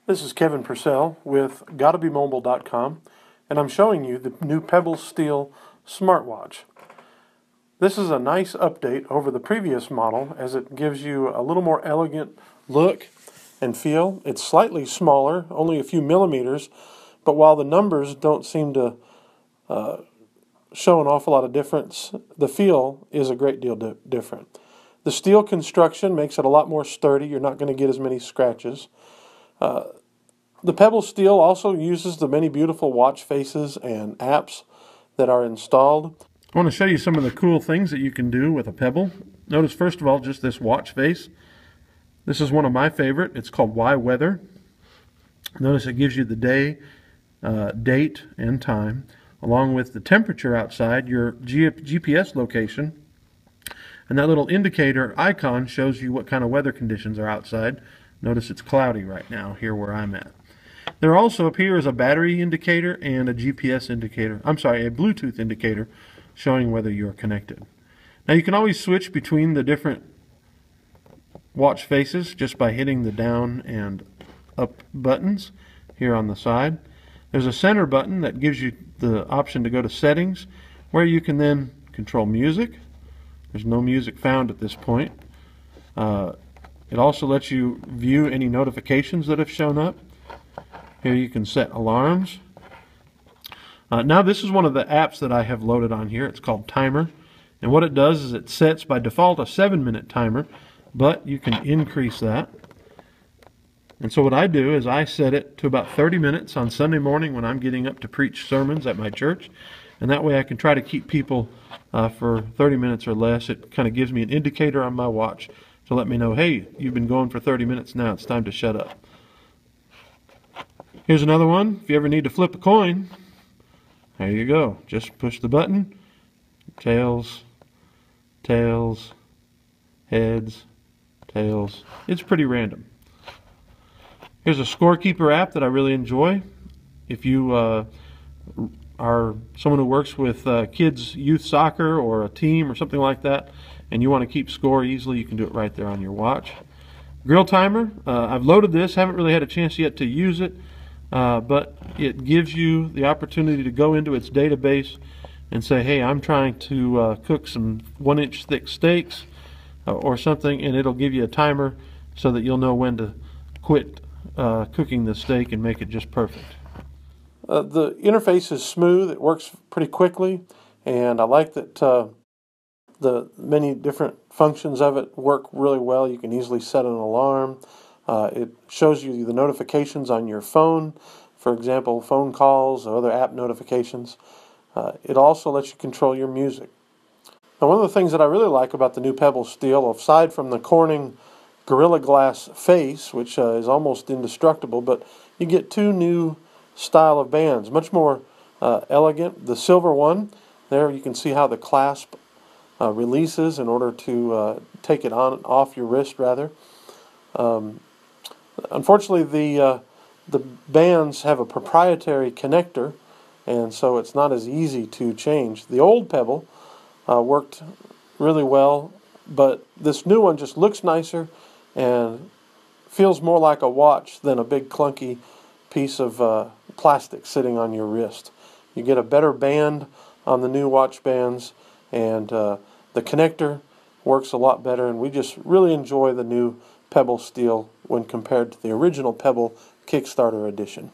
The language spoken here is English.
This is Kevin Purcell with GottaBeMobile.com, and I'm showing you the new Pebble Steel smartwatch. This is a nice update over the previous model as it gives you a little more elegant look and feel. It's slightly smaller, only a few millimeters, but while the numbers don't seem to show an awful lot of difference, the feel is a great deal different. The steel construction makes it a lot more sturdy. You're not going to get as many scratches. The Pebble Steel also uses the many beautiful watch faces and apps that are installed. I want to show you some of the cool things that you can do with a Pebble. Notice first of all just this watch face. This is one of my favorite. It's called Why Weather. Notice it gives you the day, date, and time, along with the temperature outside, your GPS location, and that little indicator icon shows you what kind of weather conditions are outside. Notice it's cloudy right now here where I'm at. There also appears a battery indicator and a GPS indicator. I'm sorry, a Bluetooth indicator showing whether you're connected. Now you can always switch between the different watch faces just by hitting the down and up buttons here on the side. There's a center button that gives you the option to go to settings, where you can then control music. There's no music found at this point. It also lets you view any notifications that have shown up. Here you can set alarms. Now this is one of the apps that I have loaded on here. It's called Timer. And what it does is it sets by default a 7-minute timer, but you can increase that. And so what I do is I set it to about 30 minutes on Sunday morning when I'm getting up to preach sermons at my church. And that way I can try to keep people for 30 minutes or less. It kind of gives me an indicator on my watch to let me know, hey, you've been going for 30 minutes now, it's time to shut up. Here's another one. If you ever need to flip a coin, there you go. Just push the button. Tails, tails, heads, tails. It's pretty random. Here's a scorekeeper app that I really enjoy. If you are someone who works with kids youth soccer or a team or something like that, and you want to keep score easily, you can do it right there on your watch. Grill timer. I've loaded this, haven't really had a chance yet to use it, but it gives you the opportunity to go into its database and say, hey, I'm trying to cook some 1-inch thick steaks or something, and it'll give you a timer so that you'll know when to quit cooking the steak and make it just perfect. The interface is smooth. It works pretty quickly, and I like that the many different functions of it work really well. You can easily set an alarm. It shows you the notifications on your phone, for example, phone calls or other app notifications. It also lets you control your music. Now, one of the things that I really like about the new Pebble Steel, aside from the Corning Gorilla Glass face, which is almost indestructible, but you get two new style of bands, much more elegant. The silver one, there you can see how the clasp releases in order to take it on off your wrist rather. Unfortunately, the bands have a proprietary connector, and so it's not as easy to change. The old Pebble worked really well, but this new one just looks nicer and feels more like a watch than a big clunky piece of plastic sitting on your wrist. You get a better band on the new watch bands, and the connector works a lot better, and we just really enjoy the new Pebble Steel when compared to the original Pebble Kickstarter edition.